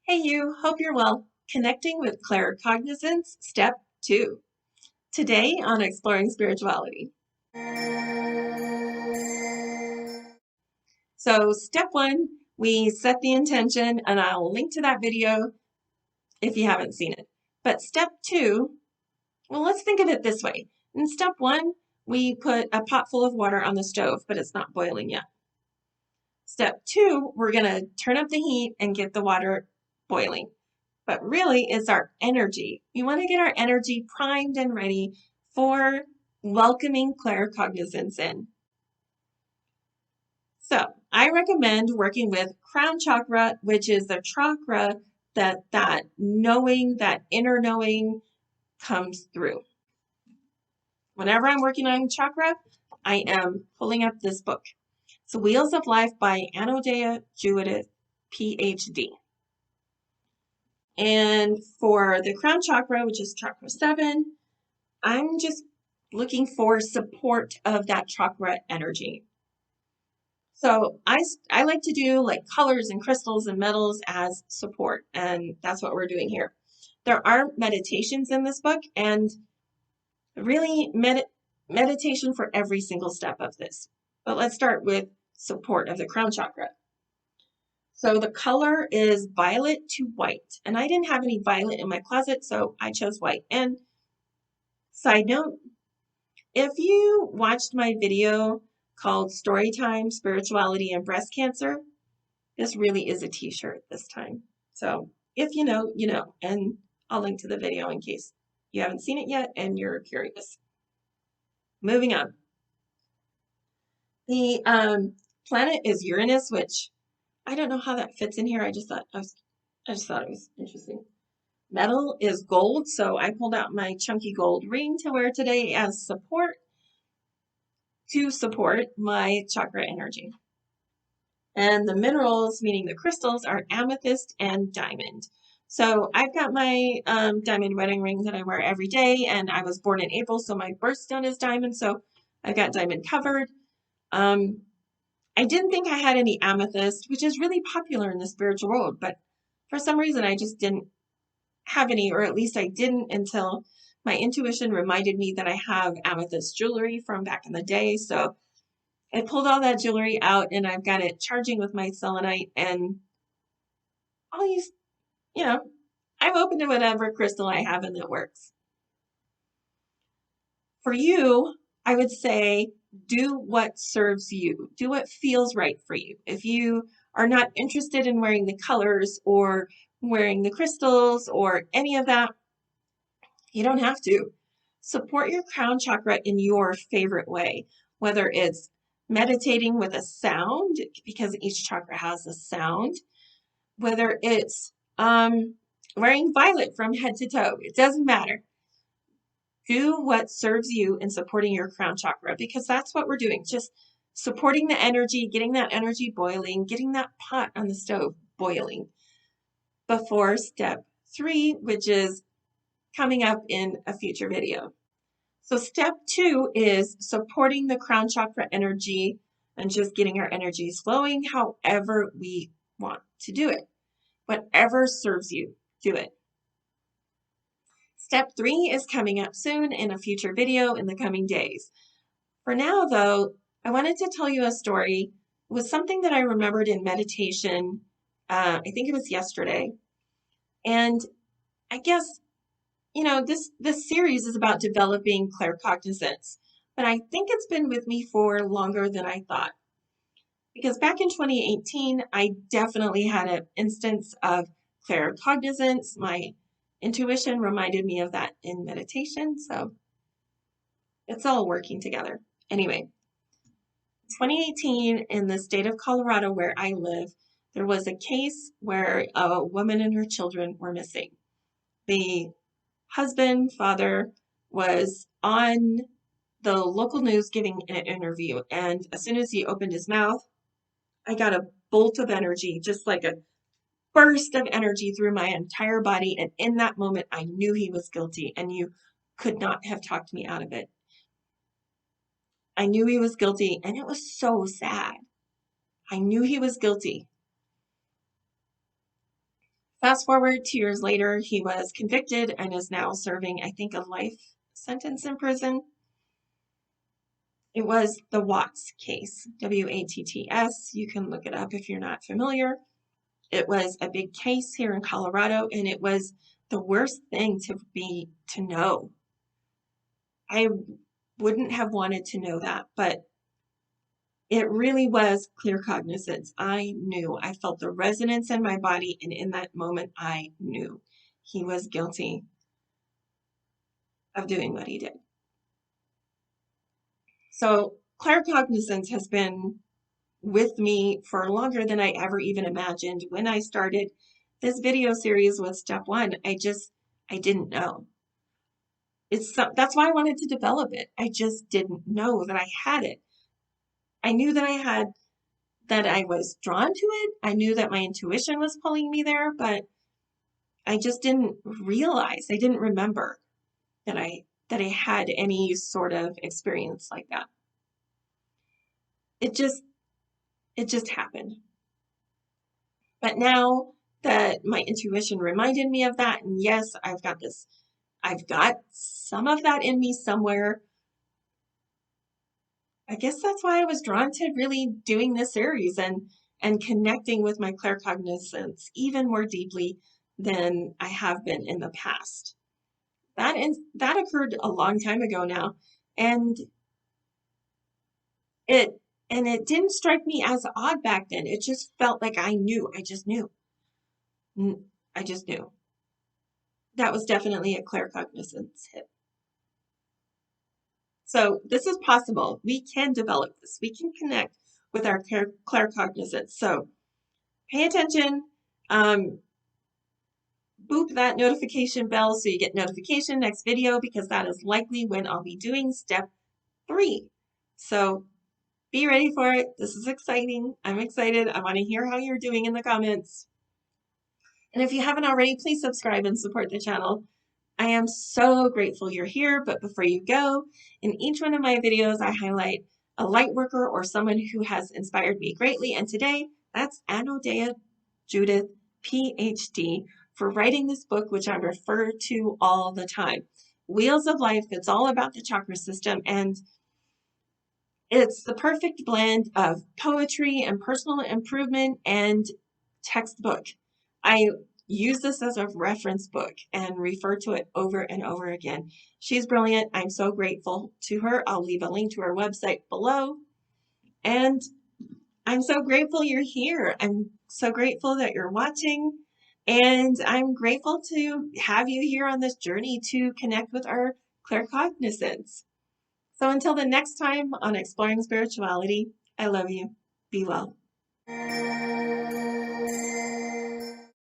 Hey you, hope you're well. Connecting with Claircognizance, Step 2. Today on Exploring Spirituality. So Step 1, we set the intention, and I'll link to that video if you haven't seen it. But Step 2, well, let's think of it this way. In Step 1, we put a pot full of water on the stove, but it's not boiling yet. Step 2, we're going to turn up the heat and get the water boiling. But really, it's our energy. We want to get our energy primed and ready for welcoming claircognizance in. So I recommend working with crown chakra, which is the chakra that knowing, that inner knowing comes through. Whenever I'm working on chakra, I am pulling up this book. It's Wheels of Life by Anodea Judith PhD. And for the crown chakra, which is chakra 7, I'm just looking for support of that chakra energy. So I like to do like colors and crystals and metals as support, and that's what we're doing here. There are meditations in this book, and really meditation for every single step of this. But let's start with support of the crown chakra. So the color is violet to white, and I didn't have any violet in my closet, so I chose white. And side note, if you watched my video called Storytime, Spirituality, and Breast Cancer, this really is a t-shirt this time. So if you know, you know, and I'll link to the video in case you haven't seen it yet and you're curious. Moving on. The planet is Uranus, which I don't know how that fits in here. I just thought it was interesting. Metal is gold, so I pulled out my chunky gold ring to wear today as support to support my chakra energy. And the minerals, meaning the crystals, are amethyst and diamond. So I've got my diamond wedding ring that I wear every day, and I was born in April, so my birthstone is diamond, so I've got diamond covered. I didn't think I had any amethyst, which is really popular in the spiritual world, but for some reason I just didn't have any, or at least I didn't until my intuition reminded me that I have amethyst jewelry from back in the day. So I pulled all that jewelry out and I've got it charging with my selenite, and I'll use, I'm open to whatever crystal I have and that works. For you, I would say do what serves you. Do what feels right for you. If you are not interested in wearing the colors or wearing the crystals or any of that, you don't have to. Support your crown chakra in your favorite way, whether it's meditating with a sound, because each chakra has a sound, whether it's wearing violet from head to toe. It doesn't matter. Do what serves you in supporting your crown chakra, because that's what we're doing. Just supporting the energy, getting that energy boiling, getting that pot on the stove boiling before step 3, which is coming up in a future video. So step 2 is supporting the crown chakra energy and just getting our energies flowing however we want to do it. Whatever serves you, do it. Step 3 is coming up soon in a future video in the coming days. For now, though, I wanted to tell you a story. It was something that I remembered in meditation. I think it was yesterday. And I guess, this series is about developing claircognizance, but I think it's been with me for longer than I thought. Because back in 2018, I definitely had an instance of claircognizance. My intuition reminded me of that in meditation, so it's all working together. Anyway, 2018 in the state of Colorado where I live, there was a case where a woman and her children were missing. The husband, father, was on the local news giving an interview, and as soon as he opened his mouth, I got a bolt of energy, just like a burst of energy through my entire body, and in that moment, I knew he was guilty, and you could not have talked me out of it. I knew he was guilty, and it was so sad. I knew he was guilty. Fast forward 2 years later, he was convicted and is now serving, I think, a life sentence in prison. It was the Watts case, Watts. You can look it up if you're not familiar. It was a big case here in Colorado, and it was the worst thing to know. I wouldn't have wanted to know that, but it really was claircognizance. I knew. I felt the resonance in my body, and in that moment, I knew he was guilty of doing what he did. So claircognizance has been with me for longer than I ever even imagined. When I started this video series with step 1, I didn't know. That's why I wanted to develop it. I just didn't know that I had it. I knew that I was drawn to it. I knew that my intuition was pulling me there, but I just didn't realize, I didn't remember that I had any sort of experience like that. It just happened. But now that my intuition reminded me of that, and yes, I've got some of that in me somewhere. I guess that's why I was drawn to really doing this series and connecting with my claircognizance even more deeply than I have been in the past. That occurred a long time ago now, and it didn't strike me as odd back then. It just felt like I knew. I just knew. I just knew. That was definitely a claircognizance hit. So this is possible. We can develop this. We can connect with our claircognizance. So pay attention. Boop that notification bell so you get notification next video, because that is likely when I'll be doing step 3. So be ready for it. This is exciting. I'm excited. I want to hear how you're doing in the comments. And if you haven't already, please subscribe and support the channel. I am so grateful you're here, but before you go, in each one of my videos, I highlight a light worker or someone who has inspired me greatly. And today, that's Anodea Judith PhD for writing this book, which I refer to all the time. Wheels of Life. It's all about the chakra system, and it's the perfect blend of poetry and personal improvement and textbook. I use this as a reference book and refer to it over and over again. She's brilliant. I'm so grateful to her. I'll leave a link to her website below. And I'm so grateful you're here. I'm so grateful that you're watching. And I'm grateful to have you here on this journey to connect with our claircognizance. So until the next time on Exploring Spirituality, I love you. Be well.